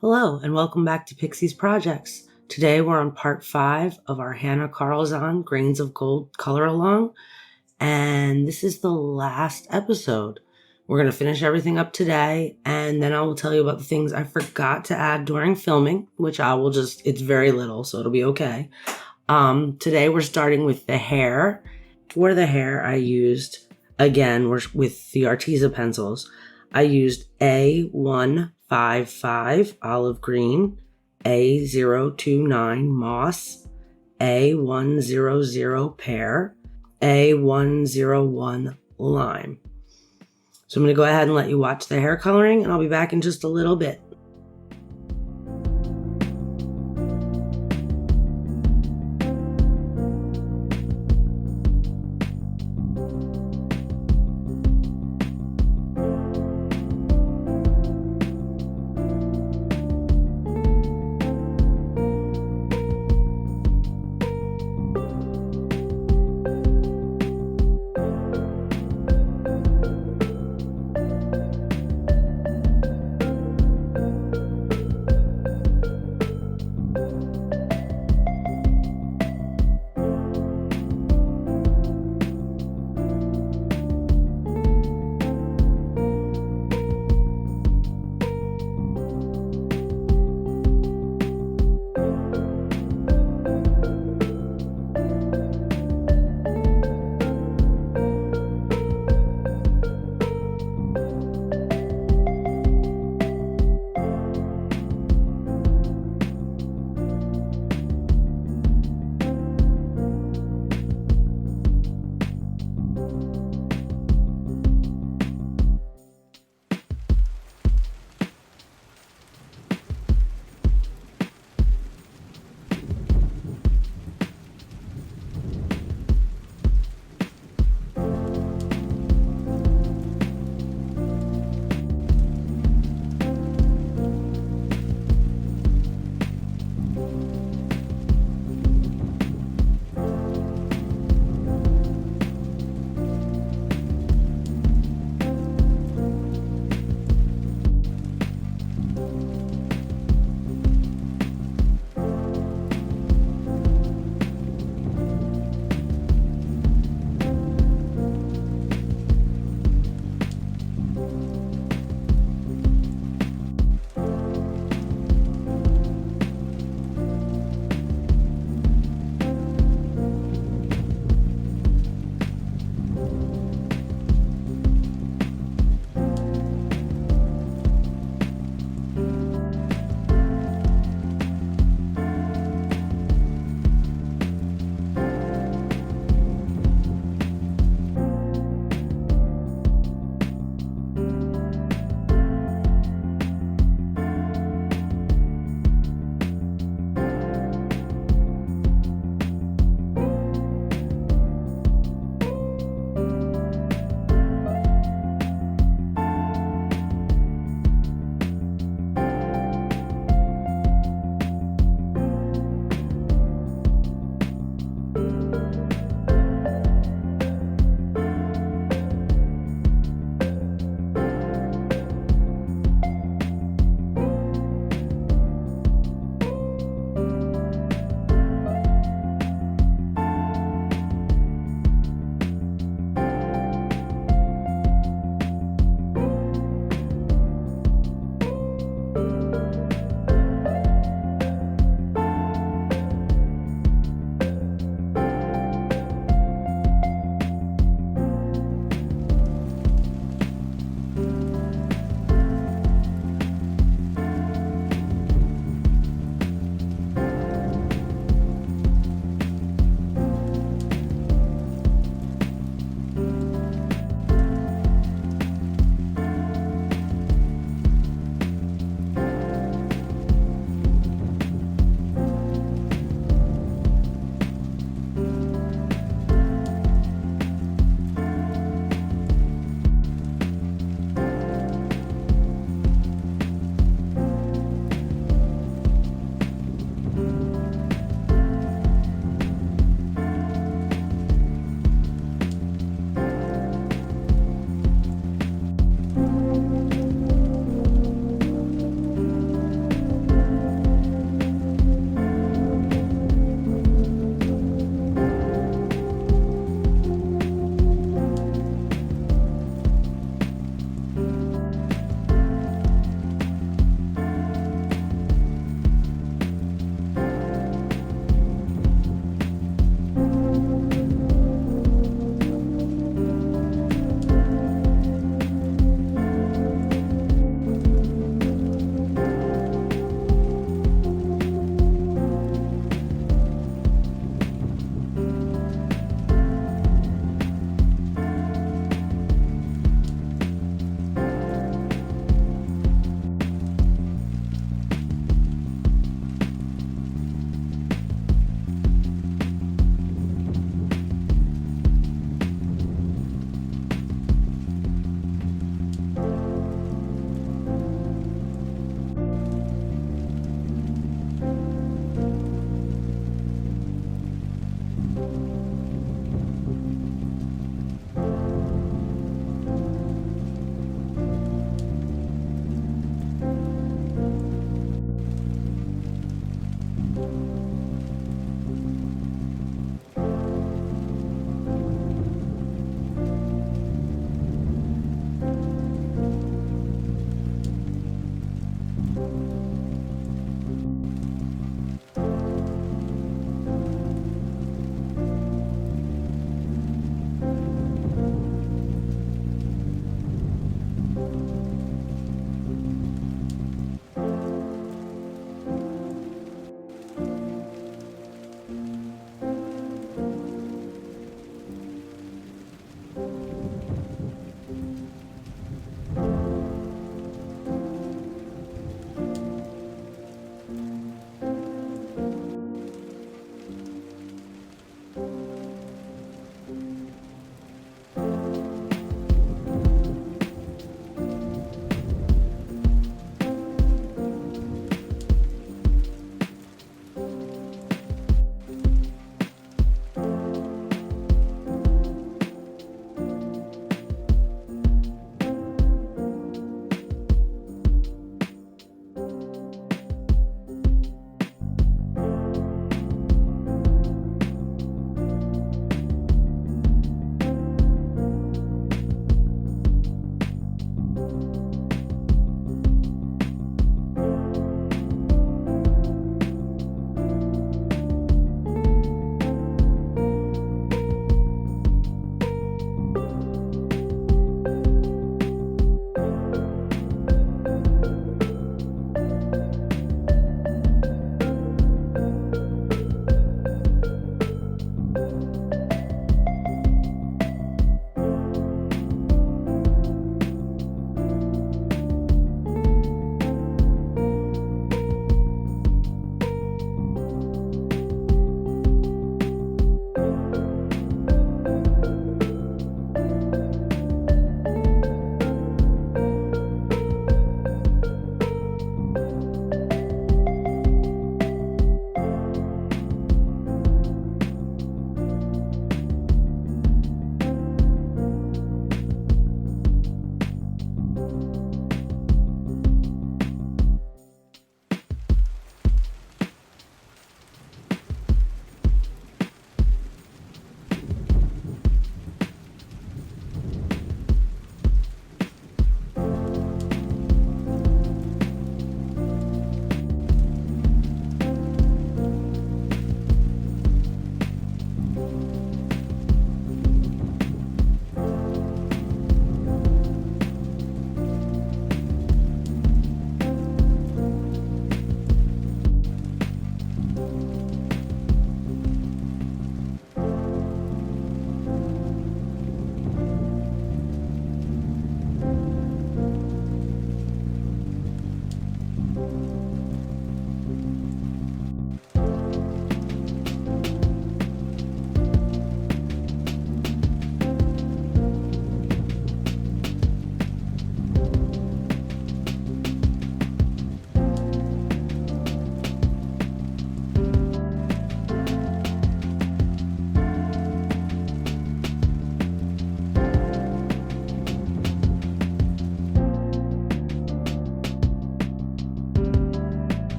Hello, and welcome back to Pixie's Projects. Today we're on part 5 of our Hanna Karlzon Grains of Gold color along, and this is the last episode. We're going to finish everything up today, and then I will tell you about the things I forgot to add during filming, which it's very little, so it'll be okay. Today we're starting with the hair. For the hair, I used, again, with the Arteza pencils, I used A155 olive green, A029 moss, A100 pear, A101 lime. So I'm going to go ahead and let you watch the hair coloring, and I'll be back in just a little bit.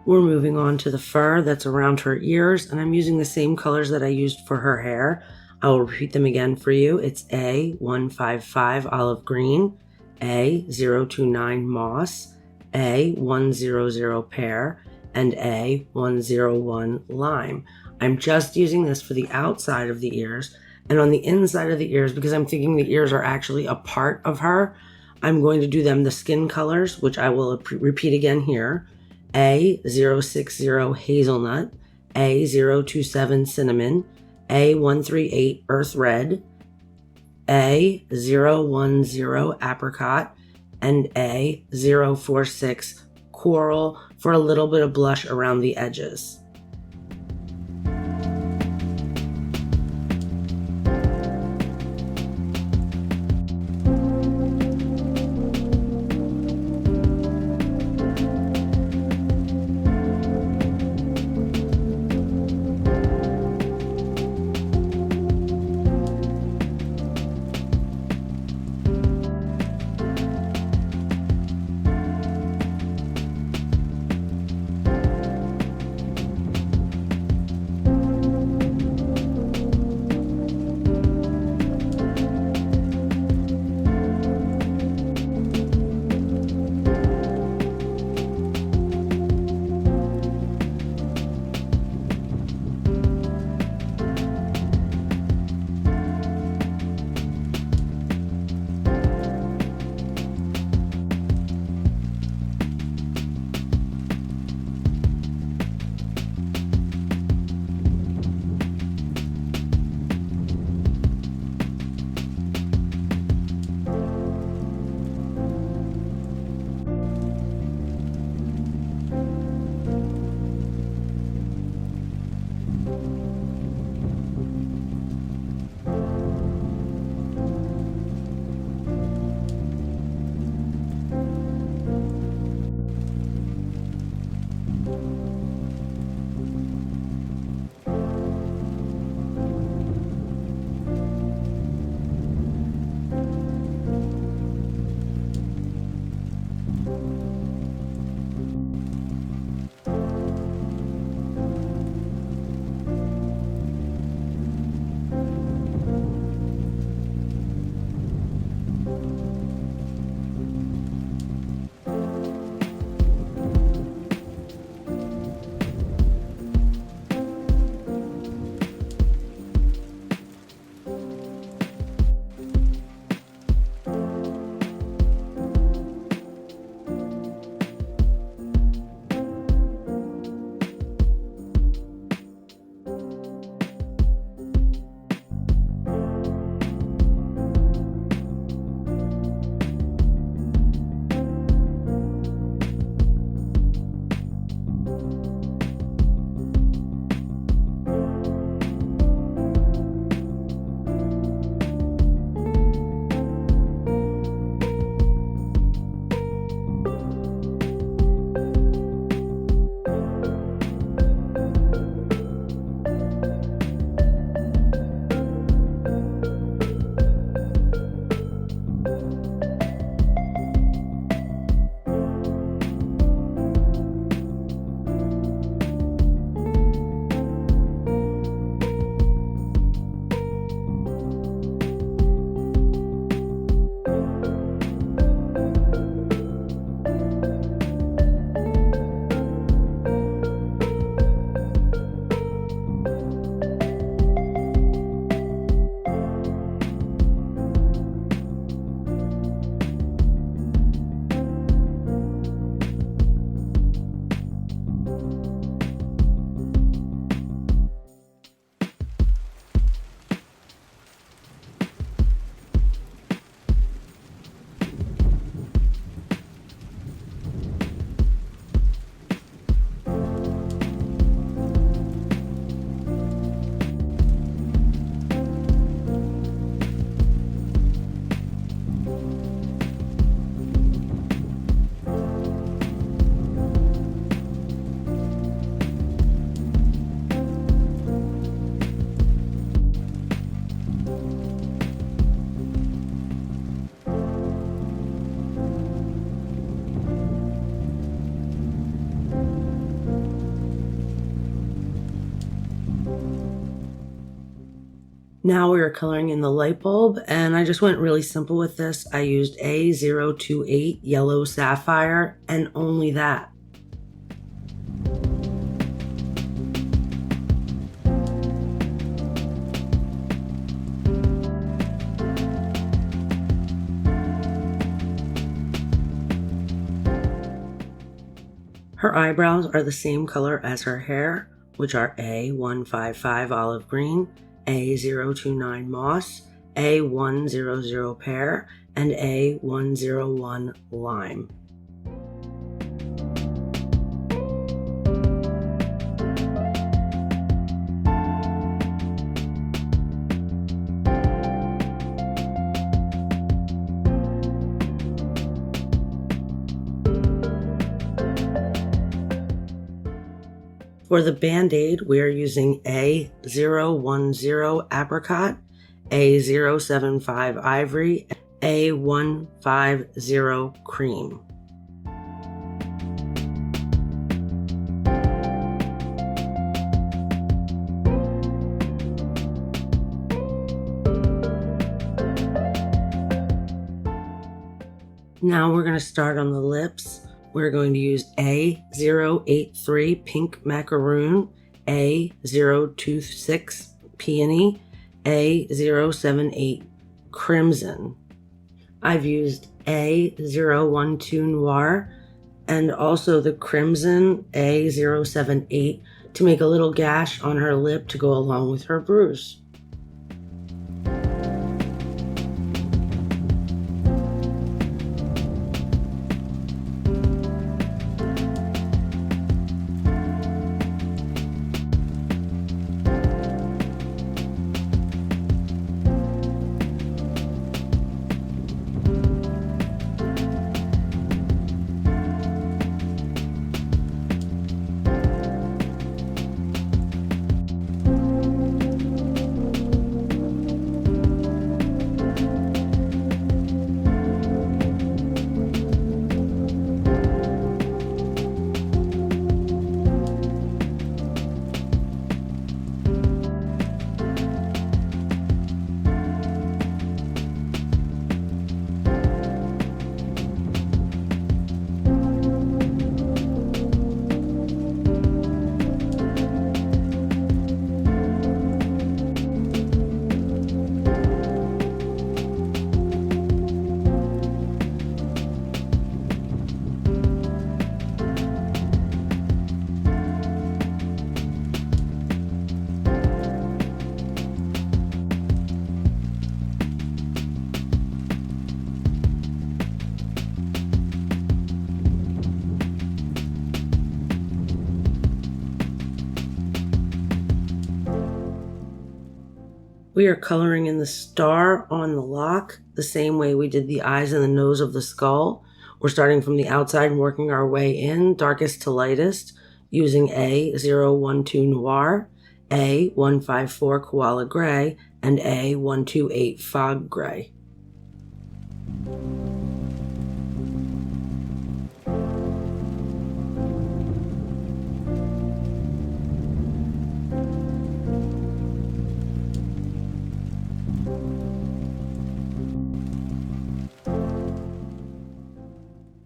We're moving on to the fur that's around her ears, and I'm using the same colors that I used for her hair. I will repeat them again for you. It's A155 olive green, A029 moss, A100 pear, and A101 lime. I'm just using this for the outside of the ears, and on the inside of the ears, because I'm thinking the ears are actually a part of her, I'm going to do them the skin colors, which I will repeat again here. A060 hazelnut, A027 cinnamon, A138 earth red, A010 apricot, and A046 coral for a little bit of blush around the edges. Now we are coloring in the light bulb, and I just went really simple with this. I used A028 yellow sapphire and only that. Her eyebrows are the same color as her hair, which are A155 olive green, A029 moss, A100 pear, and A101 lime. For the Band-Aid, we are using A010 apricot, A075 ivory, A150 cream. Now we're going to start on the lips. We're going to use A083 pink macaroon, A026 peony, A078 crimson. I've used A012 noir and also the crimson A078 to make a little gash on her lip to go along with her bruise. We are coloring in the star on the lock the same way we did the eyes and the nose of the skull. We're starting from the outside and working our way in, darkest to lightest, using A012 noir, A154 koala gray, and A128 fog gray.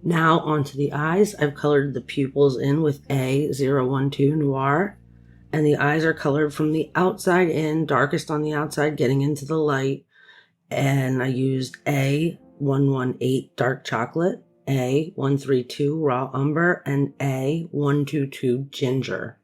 Now onto the eyes. I've colored the pupils in with A012 noir, and the eyes are colored from the outside in, darkest on the outside, getting into the light. And I used A118 dark chocolate, A132 raw umber, and A122 ginger.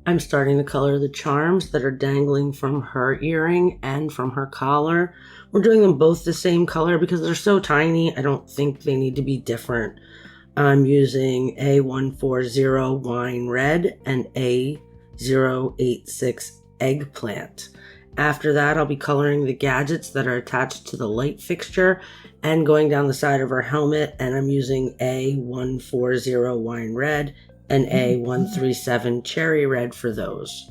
I'm starting to color the charms that are dangling from her earring and from her collar. We're doing them both the same color because they're so tiny. I don't think they need to be different. I'm using A140 wine red and A086 eggplant. After that, I'll be coloring the gadgets that are attached to the light fixture and going down the side of her helmet, and I'm using A140 wine red and A137 cherry red for those.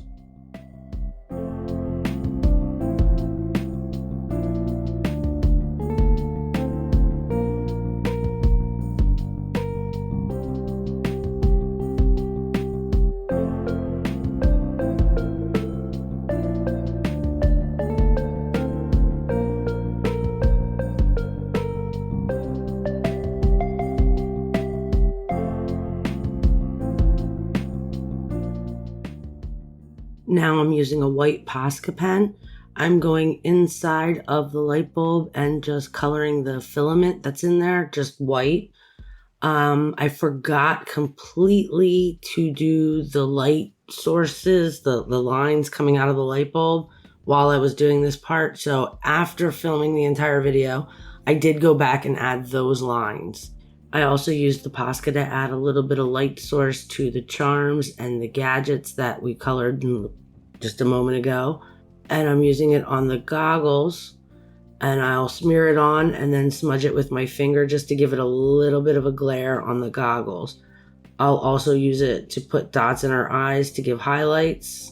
Now I'm using a white Posca pen. I'm going inside of the light bulb and just coloring the filament that's in there, just white. I forgot completely to do the light sources, the lines coming out of the light bulb while I was doing this part. So after filming the entire video, I did go back and add those lines. I also used the Posca to add a little bit of light source to the charms and the gadgets that we colored just a moment ago. And I'm using it on the goggles, and I'll smear it on and then smudge it with my finger just to give it a little bit of a glare on the goggles. I'll also use it to put dots in her eyes to give highlights.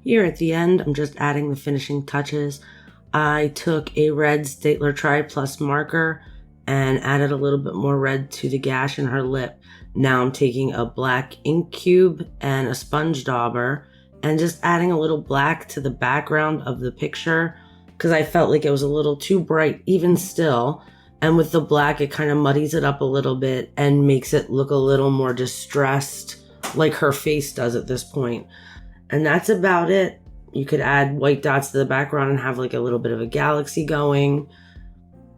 Here at the end, I'm just adding the finishing touches. I took a red Staedtler Tri Plus marker and added a little bit more red to the gash in her lip. Now I'm taking a black ink cube and a sponge dauber and just adding a little black to the background of the picture because I felt like it was a little too bright even still. And with the black, it kind of muddies it up a little bit and makes it look a little more distressed, like her face does at this point. And that's about it. You could add white dots to the background and have like a little bit of a galaxy going.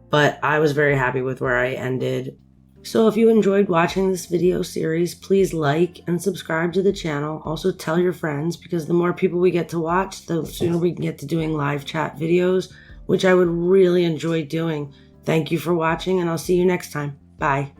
But I was very happy with where I ended. So if you enjoyed watching this video series, please like and subscribe to the channel. Also tell your friends, because the more people we get to watch, the sooner we can get to doing live chat videos, which I would really enjoy doing. Thank you for watching, and I'll see you next time. Bye.